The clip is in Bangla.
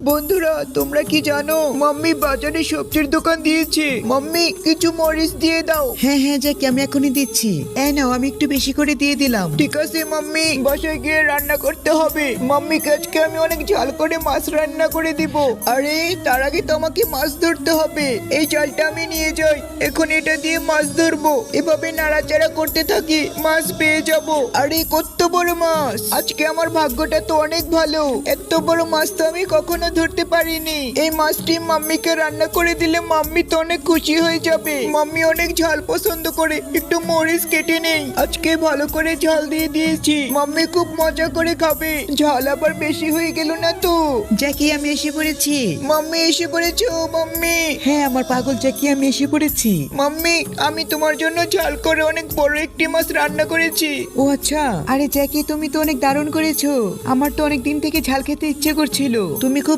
বন্ধুরা তোমরা কি জানো মাম্মি বাজারে সবজির দোকান দিয়েছে। মাম্মি কিছু মরিচ দিয়ে দাও। হ্যাঁ হ্যাঁ জ্যাকি, আমি এখনই দিচ্ছি। এই নাও, আমি একটু বেশি করে দিয়ে দিলাম। ঠিক আছে মাম্মি, বাসায় গিয়ে রান্না করতে হবে। মাম্মিকে আজকে আমি অনেক ঝাল করে মাছ রান্না করে দিব। আরে তার আগে তো আমাকে মাছ ধরতে হবে। এই জালটা আমি নিয়ে যাই, এখন এটা দিয়ে মাছ ধরবো। এভাবে নাড়াচাড়া করতে থাকি, মাছ পেয়ে যাব। আরে কত বড় মাছ! আজকে আমার ভাগ্যটা তো অনেক ভালো। এত বড় মাছ তো আমি কখনো ধরতে পারিনি। এই মাছটি মাম্মিকে রান্না করে দিলে মাম্মি তো অনেক খুশি হয়ে যাবে। মাম্মি অনেক ঝাল পছন্দ করে, একটু মরিচ কেটে নেই। আজকে ভালো করে ঝাল দিয়ে দিয়েছি, মাম্মি খুব মজা করে খাবে। ঝাল আবার বেশি হয়ে গেল না তো? জ্যাকি, আমি এসে পড়েছি। মাম্মি এসে পড়েছো? মাম্মি, হ্যাঁ আমার পাগল জ্যাকি, আমি এসে পড়েছি। মাম্মি আমি তোমার জন্য ঝাল করে অনেক বড় একটি মাছ রান্না করেছি। ও আচ্ছা। আরে জ্যাকি, তুমি তো অনেক দারুণ করেছো। আমার তো অনেক দিন থেকে ঝাল খেতে ইচ্ছে করছিল। তুমি খুব